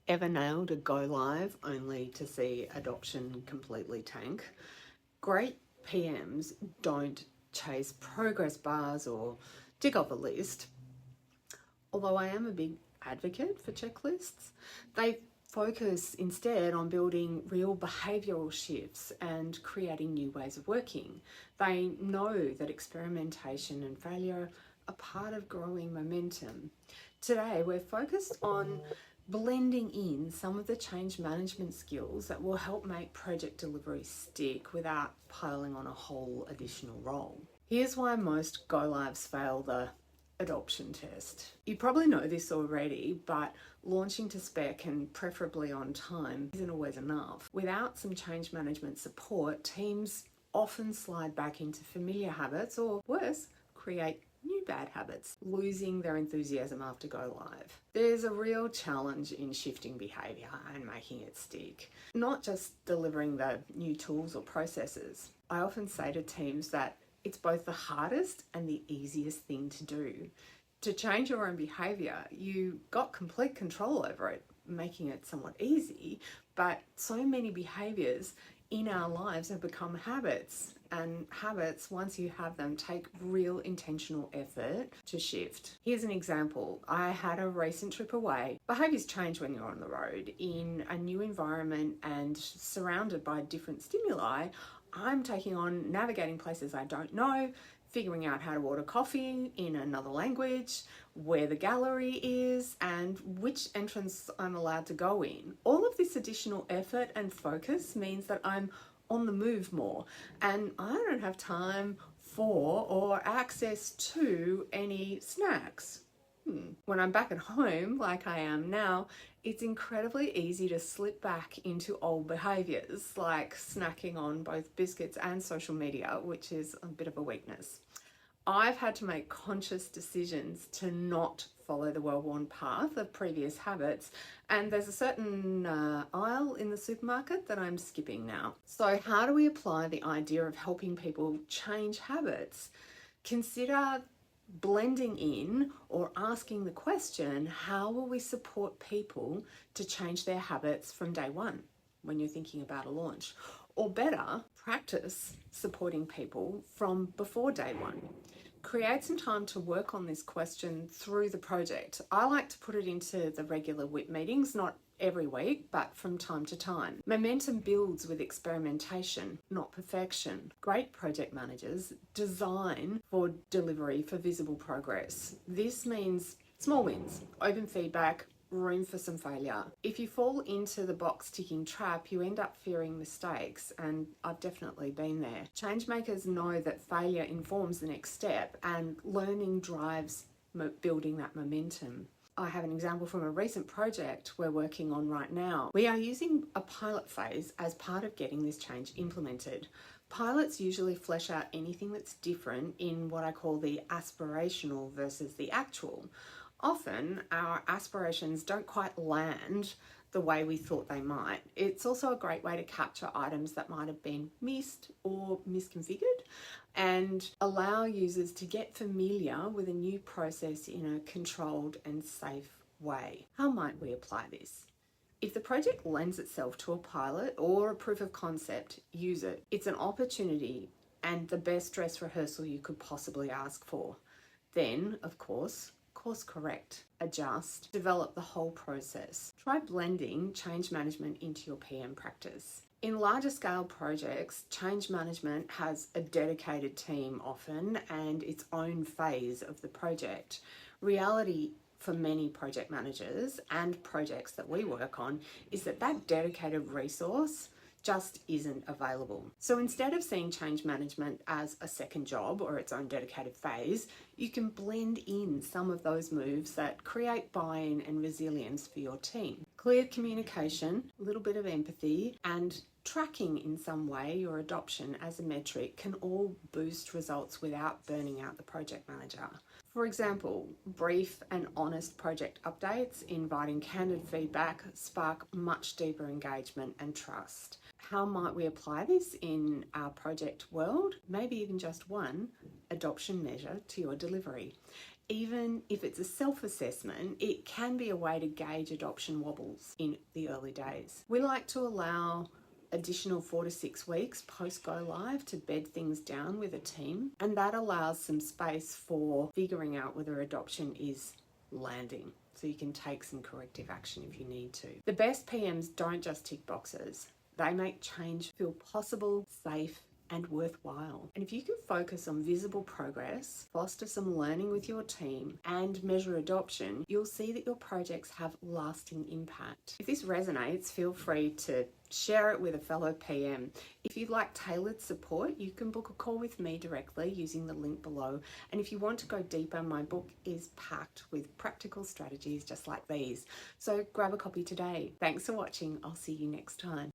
Ever nailed a go live only to see adoption completely tank? Great PMs don't chase progress bars or tick off a list. Although I am a big advocate for checklists, they focus instead on building real behavioural shifts and creating new ways of working. They know that experimentation and failure are part of growing momentum. Today, we're focused on blending in some of the change management skills that will help make project delivery stick without piling on a whole additional role. Here's why most go-lives fail the adoption test. You probably know this already, but launching to spec and preferably on time isn't always enough. Without some change management support, teams often slide back into familiar habits, or worse, create new bad habits, losing their enthusiasm after go live. There's a real challenge in shifting behaviour and making it stick, not just delivering the new tools or processes. I often say to teams that it's both the hardest and the easiest thing to do. To change your own behaviour, you got complete control over it, making it somewhat easy, but so many behaviours in our lives have become habits, and habits, once you have them, take real intentional effort to shift. Here's an example. I had a recent trip away. Behaviours change when you're on the road. In a new environment and surrounded by different stimuli, I'm taking on navigating places I don't know, figuring out how to order coffee in another language, where the gallery is, and which entrance I'm allowed to go in. All of this additional effort and focus means that I'm on the move more, and I don't have time for or access to any snacks. When I'm back at home, like I am now, it's incredibly easy to slip back into old behaviours, like snacking on both biscuits and social media, which is a bit of a weakness. I've had to make conscious decisions to not follow the well-worn path of previous habits, and there's a certain aisle in the supermarket that I'm skipping now. So how do we apply the idea of helping people change habits? Consider blending in or asking the question, how will we support people to change their habits from day one when you're thinking about a launch? Or better, practice supporting people from before day one. Create some time to work on this question through the project. I like to put it into the regular WIP meetings, not every week, but from time to time. Momentum builds with experimentation, not perfection. Great project managers design for delivery for visible progress. This means small wins, open feedback, room for some failure. If you fall into the box ticking trap, you end up fearing mistakes, and I've definitely been there. Change makers know that failure informs the next step, and learning drives building that momentum. I have an example from a recent project we're working on right now. We are using a pilot phase as part of getting this change implemented. Pilots usually flesh out anything that's different in what I call the aspirational versus the actual. Often our aspirations don't quite land the way we thought they might. It's also a great way to capture items that might have been missed or misconfigured and allow users to get familiar with a new process in a controlled and safe way. How might we apply this? If the project lends itself to a pilot or a proof of concept, use it. It's an opportunity and the best dress rehearsal you could possibly ask for. Then, of course correct, adjust, develop the whole process. Try blending change management into your PM practice. In larger scale projects, change management has a dedicated team often and its own phase of the project. Reality for many project managers and projects that we work on is that that dedicated resource just isn't available. So instead of seeing change management as a second job or its own dedicated phase, you can blend in some of those moves that create buy-in and resilience for your team. Clear communication, a little bit of empathy, and tracking in some way your adoption as a metric can all boost results without burning out the project manager. For example, brief and honest project updates, inviting candid feedback, spark much deeper engagement and trust. How might we apply this in our project world? Maybe even just one adoption measure to your delivery. even if it's a self-assessment, it can be a way to gauge adoption wobbles in the early days. We like to allow additional 4 to 6 weeks post go live to bed things down with a team, and that allows some space for figuring out whether adoption is landing, so you can take some corrective action if you need to. The best PMs don't just tick boxes, they make change feel possible, safe and worthwhile. And if you can focus on visible progress, foster some learning with your team and measure adoption, you'll see that your projects have lasting impact. If this resonates, feel free to share it with a fellow PM. If you'd like tailored support, you can book a call with me directly using the link below. And if you want to go deeper, my book is packed with practical strategies just like these. So grab a copy today. Thanks for watching. I'll see you next time.